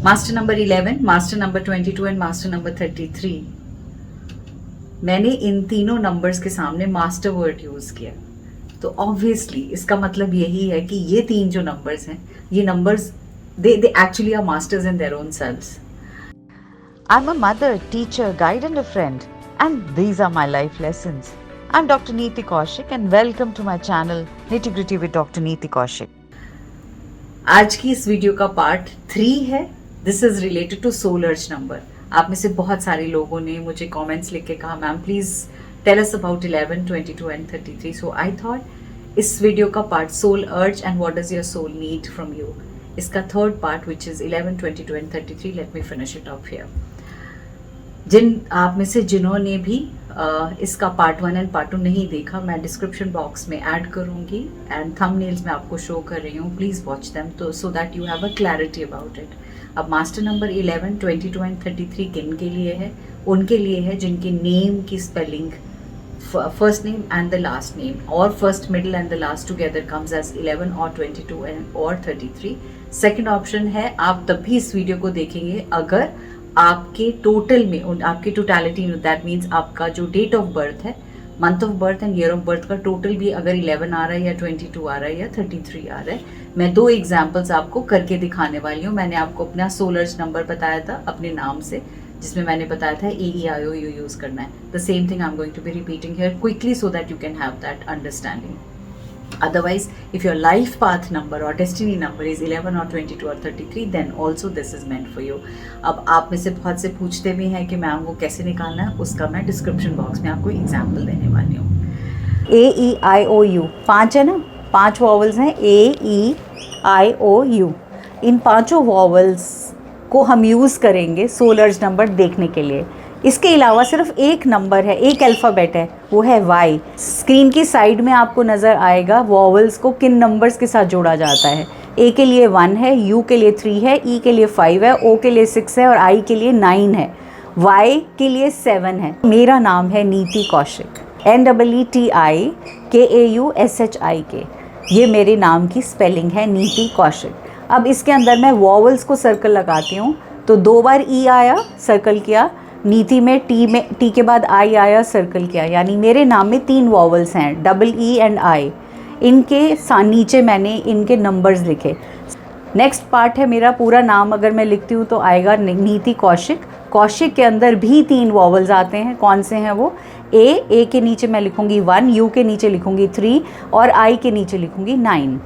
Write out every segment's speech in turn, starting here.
Master number 11, master number 22 and master number 33। मैंने इन तीनों numbers के सामने मास्टर वर्ड यूज किया, तो ऑब्वियसली इसका मतलब यही है कि ये तीन जो नंबर्स हैं, ये numbers they actually are masters in their own selves. I'm a mother, teacher, guide and a friend, and these are my life lessons. I'm Dr. Neeti Kaushik and welcome to my channel Nitty Gritty with Dr. Neeti Kaushik. आज की इस वीडियो का part 3 है। This is related to soul urge number. आप में से बहुत सारे लोगों ने मुझे कमेंट्स लिख के कहा, ma'am please tell us about 11, 22 and 33। So I thought इस वीडियो का part soul urge and what does your soul need from you, इसका third part which is 11, 22 and 33, let me finish it off here. जिन आप में से जिन्होंने भी इसका पार्ट 1 एंड पार्ट 2 नहीं देखा, मैं डिस्क्रिप्शन बॉक्स में ऐड करूंगी एंड थंबनेल्स में आपको शो कर रही हूँ, प्लीज़ वॉच देम तो सो that you have a clarity about it. अब मास्टर नंबर 11, 22 एंड 33 किन के लिए है? उनके लिए है जिनके नेम की spelling first name and the last name और first middle and the last together comes as 11 और 22 एंड और 33। सेकेंड ऑप्शन है, आप तब भी इस वीडियो को देखेंगे अगर आपके टोटल में, आपकी टोटलिटी में, दैट मीन्स आपका जो डेट ऑफ बर्थ है, month of birth and year of birth का टोटल भी अगर 11 आ रहा है या 22 आ रहा है या 33 आ रहा है। मैं 2 एग्जाम्पल्स आपको करके दिखाने वाली हूँ। मैंने आपको अपना सोल अर्ज नंबर बताया था अपने नाम से, जिसमें मैंने बताया था AEIOU यूज करना है। The same thing I am going to be repeating here quickly so that you can have that understanding. Otherwise, if your life path number or destiny number is 11 or 22 or 33, then also this is meant for you. अब आप में से बहुत से पूछते भी हैं कि मैम वो कैसे निकालना है, उसका मैं डिस्क्रिप्शन बॉक्स में आपको एग्जाम्पल देने वाली हूँ। AEIOU 5 है ना, 5 वॉवल्स हैं AEIOU। इन 5 वॉवल्स को हम यूज़ करेंगे सोल अर्ज नंबर देखने के लिए। इसके अलावा सिर्फ एक नंबर है, एक अल्फ़ाबेट है, वो है Y। स्क्रीन की साइड में आपको नज़र आएगा वॉवल्स को किन नंबर्स के साथ जोड़ा जाता है। A के लिए 1 है, U के लिए 3 है, E के लिए 5 है, O के लिए 6 है और I के लिए 9 है, Y के लिए 7 है। मेरा नाम है नीति कौशिक, NEETIKAUSHIK। ये मेरे नाम की स्पेलिंग है, नीति कौशिक। अब इसके अंदर मैं वॉवल्स को सर्कल लगाती हूँ, तो 2 बार E आया, सर्कल किया। नीति में टी के बाद आई आया, सर्कल किया। यानी मेरे नाम में 3 वॉवल्स हैं, EE एंड I। इनके नीचे मैंने इनके नंबर्स लिखे। नेक्स्ट पार्ट है मेरा पूरा नाम, अगर मैं लिखती हूँ तो आएगा नीति कौशिक। कौशिक के अंदर भी 3 वॉवल्स आते हैं। कौन से हैं वो? ए के नीचे मैं लिखूँगी 1, U के नीचे लिखूँगी 3 और I के नीचे लिखूँगी 9।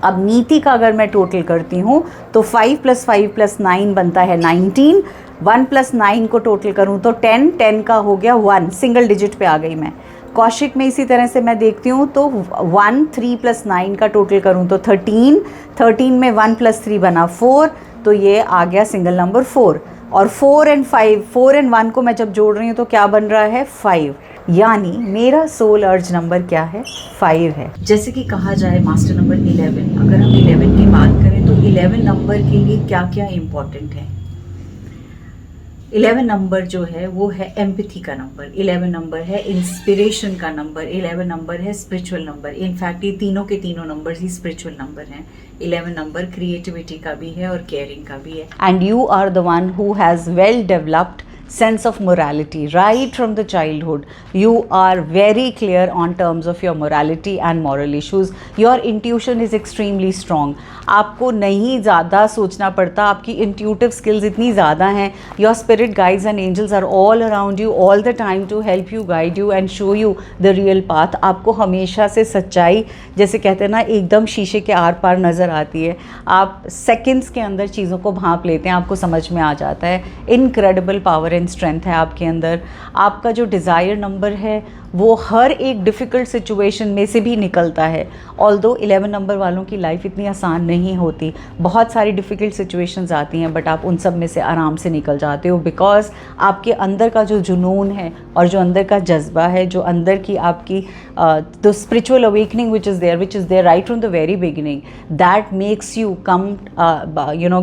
अब नीति का अगर मैं टोटल करती हूँ तो 5 + 5 + 9 बनता है 19। 1 + 9 को टोटल करूँ तो 10 का हो गया 1, सिंगल डिजिट पे आ गई मैं। कौशिक में इसी तरह से मैं देखती हूँ तो 1, 3 + 9 का टोटल करूँ तो 13 में 1 + 3 बना 4, तो ये आ गया सिंगल नंबर 4। और 4 एंड 1 को मैं जब जोड़ रही हूँ तो क्या बन रहा है? 5। यानी मेरा सोल अर्ज नंबर क्या है? 5 है। जैसे कि कहा जाए मास्टर नंबर 11, अगर हम 11 की बात करें तो 11 नंबर के लिए क्या क्या इम्पोर्टेंट है? 11 नंबर जो है वो है एम्पैथी का नंबर, 11 नंबर है इंस्पिरेशन का नंबर, 11 नंबर है स्पिरिचुअल नंबर। इनफैक्ट ये तीनों के तीनों नंबर ही स्पिरिचुअल नंबर हैं। 11 नंबर क्रिएटिविटी का भी है और केयरिंग का भी है। And you are the one who has well developed sense of morality right from the childhood. You are very clear on terms of your morality and moral issues. Your intuition is extremely strong. आपको नहीं ज़्यादा सोचना पड़ता, आपकी intuitive skills इतनी ज़्यादा हैं। Your spirit guides and angels are all around you all the time to help you, guide you and show you the real path. आपको हमेशा से सच्चाई, जैसे कहते हैं ना, एकदम शीशे के आर पार नज़र आती है। आप सेकंड्स के अंदर चीज़ों को भांप लेते हैं, आपको समझ में आ जाता है। इनक्रेडिबल पावर एंड स्ट्रेंथ है आपके अंदर। आपका जो डिज़ायर नंबर है वो हर एक डिफ़िकल्ट सिचुएशन में से भी निकलता है। ऑल्दो 11 नंबर वालों की लाइफ इतनी आसान नहीं होती, बहुत सारी डिफ़िकल्ट सिचुएशंस आती हैं, बट आप उन सब में से आराम से निकल जाते हो, बिकॉज आपके अंदर का जो जुनून है और जो अंदर का जज्बा है, जो अंदर की आपकी the spiritual awakening which is there right from the very beginning, that makes you come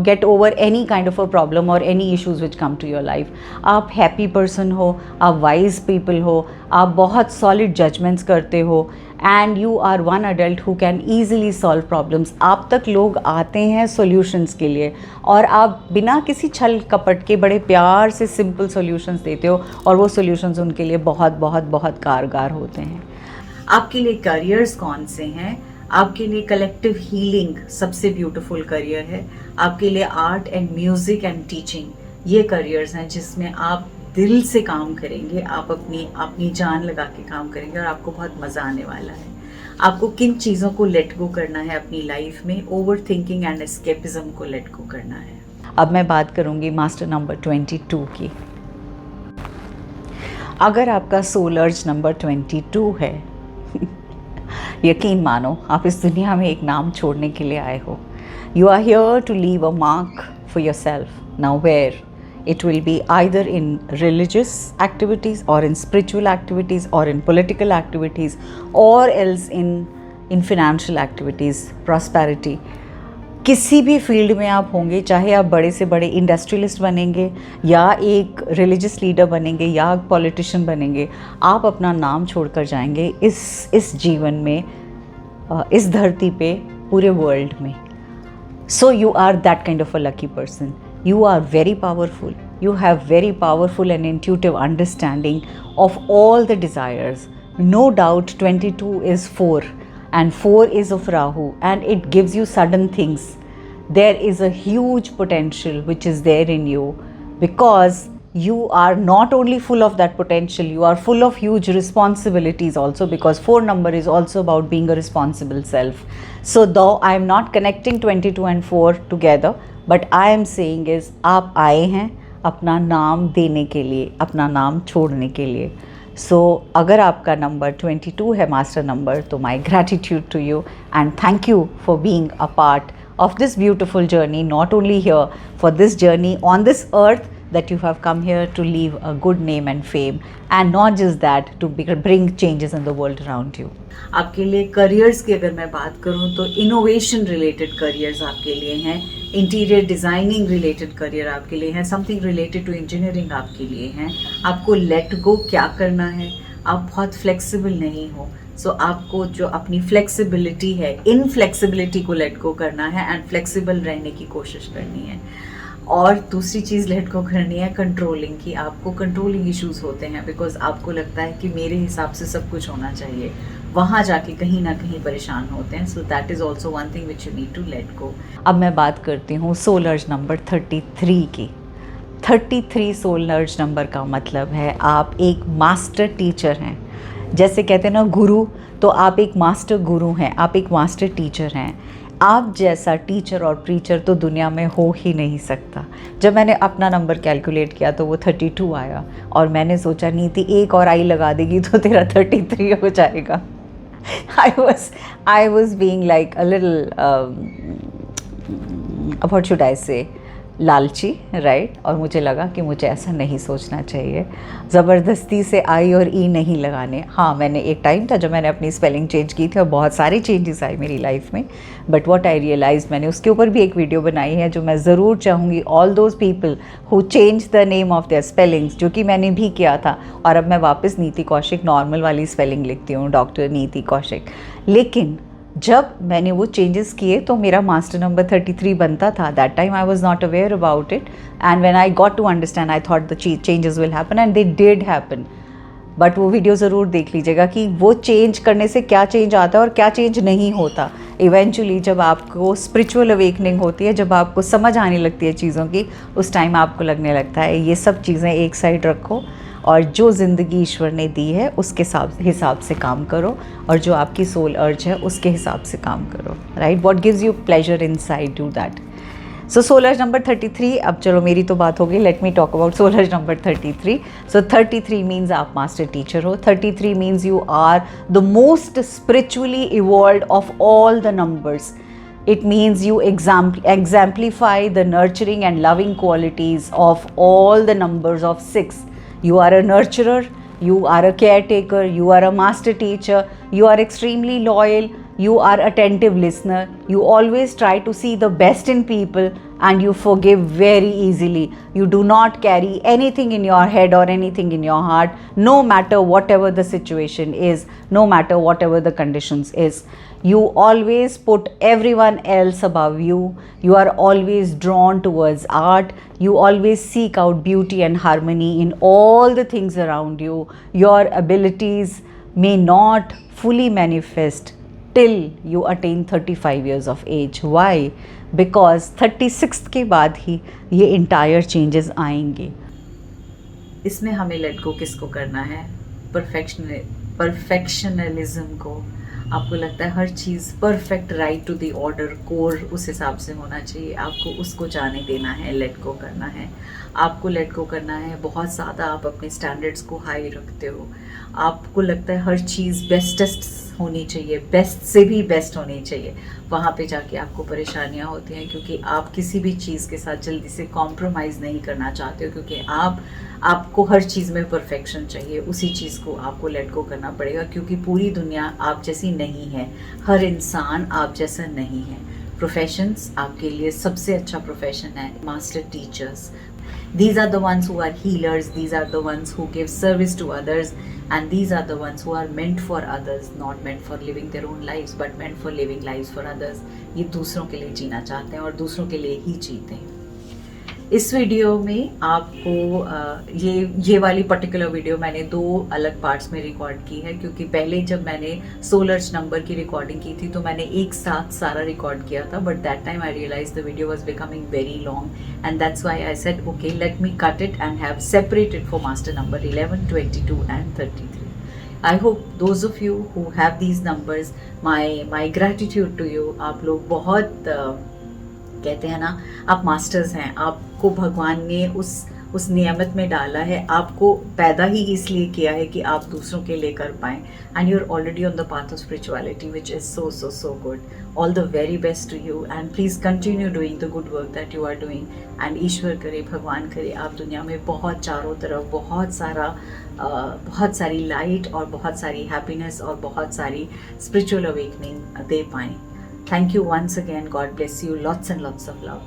get over any kind of a problem और any issues which come to your life. आप हैप्पी पर्सन हो, आप wise people हो, आप बहुत बहुत solid judgments करते हो and you are one adult who can easily solve problems. आप तक लोग आते हैं सॉल्यूशंस के लिए और आप बिना किसी छल कपट के बड़े प्यार से सिंपल सॉल्यूशंस देते हो और वो सॉल्यूशंस उनके लिए बहुत बहुत बहुत कारगर होते हैं। आपके लिए करियर्स कौन से हैं? आपके लिए कलेक्टिव हीलिंग सबसे ब्यूटीफुल करियर है। आपके लिए art and music and teaching ये करियर्स हैं जिसमें आप दिल से काम करेंगे, आप अपनी जान लगा के काम करेंगे और आपको बहुत मज़ा आने वाला है। आपको किन चीज़ों को लेट गो करना है अपनी लाइफ में? ओवर थिंकिंग एंड एस्केपिज्म को लेट गो करना है। अब मैं बात करूँगी मास्टर नंबर 22 की। अगर आपका सोल अर्ज नंबर 22 है यकीन मानो आप इस दुनिया में एक नाम छोड़ने के लिए आए हो। You are here to leave a mark for yourself. Now where it will be either in religious activities or in spiritual activities or in political activities or else in financial activities, prosperity। किसी भी field में आप होंगे, चाहे आप बड़े से बड़े इंडस्ट्रियलिस्ट बनेंगे या एक रिलीजियस लीडर बनेंगे या पॉलिटिशियन बनेंगे, आप अपना नाम छोड़कर जाएंगे इस जीवन में, इस धरती पे, पूरे वर्ल्ड में। So you are that kind of a lucky person. You are very powerful. You have very powerful and intuitive understanding of all the desires. No doubt 22 is 4 and 4 is of Rahu and it gives you sudden things. There is a huge potential which is there in you because you are not only full of that potential, you are full of huge responsibilities also, because 4 number is also about being a responsible self. So though I am not connecting 22 and 4 together, but I am saying is आप आए हैं अपना नाम देने के लिए, अपना नाम छोड़ने के लिए। सो अगर आपका नंबर 22 है मास्टर नंबर, तो my gratitude to you and thank you for being a part of this beautiful journey, not only here, for this journey on this earth, that you have come here to leave a good name and fame, and not just that, to bring changes in the world around you. आपके लिए careers की अगर मैं बात करूं तो innovation related careers आपके लिए हैं, इंटीरियर डिज़ाइनिंग रिलेटेड करियर आपके लिए हैं, समथिंग रिलेटेड टू इंजीनियरिंग आपके लिए हैं। आपको लेट गो क्या करना है, आप बहुत फ्लेक्सिबल नहीं हो, सो आपको जो अपनी फ्लेक्सिबिलिटी है, इन फ्लेक्सिबिलिटी को लेट गो करना है एंड फ्लेक्सिबल रहने की कोशिश करनी है। और दूसरी चीज़ लेट गो करनी है कंट्रोलिंग की। आपको कंट्रोलिंग इश्यूज होते हैं बिकॉज आपको लगता है कि मेरे हिसाब से सब कुछ होना चाहिए, वहाँ जाके कहीं ना कहीं परेशान होते हैं। So that is also one thing which you need to let go. अब मैं बात करती हूँ सोल अर्ज नंबर 33 की। 33 सोल अर्ज नंबर का मतलब है आप एक मास्टर टीचर हैं। जैसे कहते हैं ना गुरु, तो आप एक मास्टर गुरु हैं, आप एक मास्टर टीचर हैं। आप जैसा टीचर और प्रीचर तो दुनिया में हो ही नहीं सकता। जब मैंने अपना नंबर कैलकुलेट किया तो वो 32 आया और मैंने सोचा नीति एक और आई लगा देगी तो तेरा 33 हो जाएगा। I was being like a little what should I say, लालची, राइट। और मुझे लगा कि मुझे ऐसा नहीं सोचना चाहिए, ज़बरदस्ती से आई और ई नहीं लगाने। हाँ, मैंने एक टाइम था जब मैंने अपनी स्पेलिंग चेंज की थी और बहुत सारी चेंजेस आई मेरी लाइफ में, बट व्हाट आई रियलाइज, मैंने उसके ऊपर भी एक वीडियो बनाई है जो मैं ज़रूर चाहूँगी all those people who change the name of their spellings, जो कि मैंने भी किया था। और अब मैं वापस नीति कौशिक नॉर्मल वाली स्पेलिंग लिखती हूँ, डॉक्टर नीति कौशिक। लेकिन जब मैंने वो चेंजेस किए तो मेरा मास्टर नंबर 33 बनता था। That time I was not aware about it and when I got to understand I thought the changes will happen and they did happen. But वो वीडियो ज़रूर देख लीजिएगा कि वो चेंज करने से क्या चेंज आता है और क्या चेंज नहीं होता। इवेंचुअली जब आपको स्पिरिचुअल अवेकनिंग होती है, जब आपको समझ आने लगती है चीज़ों की, उस टाइम आपको लगने लगता है ये सब चीज़ें एक साइड रखो और जो ज़िंदगी ईश्वर ने दी है उसके हिसाब से काम करो और जो आपकी सोल अर्ज है उसके हिसाब से काम करो, right. What gives you pleasure inside, do that. So soul urge number 33, अब चलो मेरी तो बात हो गई, let me talk about soul urge number 33। So 33 means आप मास्टर टीचर हो। 33 means you are the most spiritually evolved of all the numbers. It means you exemplify the nurturing and loving qualities of all the numbers of 6. You are a nurturer, you are a caretaker, you are a master teacher, you are extremely loyal, you are attentive listener, you always try to see the best in people, and you forgive very easily. You do not carry anything in your head or anything in your heart, no matter whatever the situation is, no matter whatever the conditions is. You always put everyone else above you. You are always drawn towards art. You always seek out beauty and harmony in all the things around you. Your abilities may not fully manifest till you attain 35 years of age. Why? Because 36th के बाद ही ये entire changes आएंगे. इसमें हमें let go किसको करना है? परफेक्शनलिज्म को. आपको लगता है हर चीज़ perfect, right to the order, कोर उस हिसाब से होना चाहिए. आपको उसको जाने देना है, लेट गो करना है. आपको लेट गो करना है. बहुत ज़्यादा आप अपने स्टैंडर्ड्स को हाई रखते हो. आपको लगता है हर चीज़ बेस्टेस्ट होनी चाहिए, बेस्ट से भी बेस्ट होनी चाहिए. वहाँ पे जाके आपको परेशानियाँ होती हैं क्योंकि आप किसी भी चीज़ के साथ जल्दी से कॉम्प्रोमाइज़ नहीं करना चाहते हो, क्योंकि आपको हर चीज़ में परफेक्शन चाहिए. उसी चीज़ को आपको लेट गो करना पड़ेगा क्योंकि पूरी दुनिया आप जैसी नहीं है. हर इंसान आप जैसा नहीं है. प्रोफेशंस आपके लिए सबसे अच्छा प्रोफेशन है master teachers. These are the ones who are healers, these are the ones who give service to others, and these are the ones who are meant for others, not meant for living their own lives, but meant for living lives for others. ये दूसरों के लिए जीना चाहते हैं और दूसरों के लिए ही जीते हैं. इस वीडियो में आपको ये वाली पर्टिकुलर वीडियो मैंने 2 अलग पार्ट्स में रिकॉर्ड की है, क्योंकि पहले जब मैंने सोलर्स नंबर की रिकॉर्डिंग की थी तो मैंने एक साथ सारा रिकॉर्ड किया था, but that time I realize the video was becoming very long and that's why I said okay let me cut it and have separated for master number 11, 22 and 33. I hope those of you who have these numbers, my gratitude to you. आप लोग बहुत कहते हैं ना, आप masters हैं. आपको भगवान ने उस नियमत में डाला है, आपको पैदा ही इसलिए किया है कि आप दूसरों के लिए कर पाएँ. And you are already on the path of spirituality which is so good. All the very best to you and please continue doing the good work that you are doing. and ईश्वर करे, भगवान करे, आप दुनिया में बहुत चारों तरफ बहुत सारी लाइट और बहुत सारी हैप्पीनेस और बहुत सारी स्पिरिचुअल अवेकनिंग दे पाएँ. Thank you once again. God bless you. Lots and lots of love.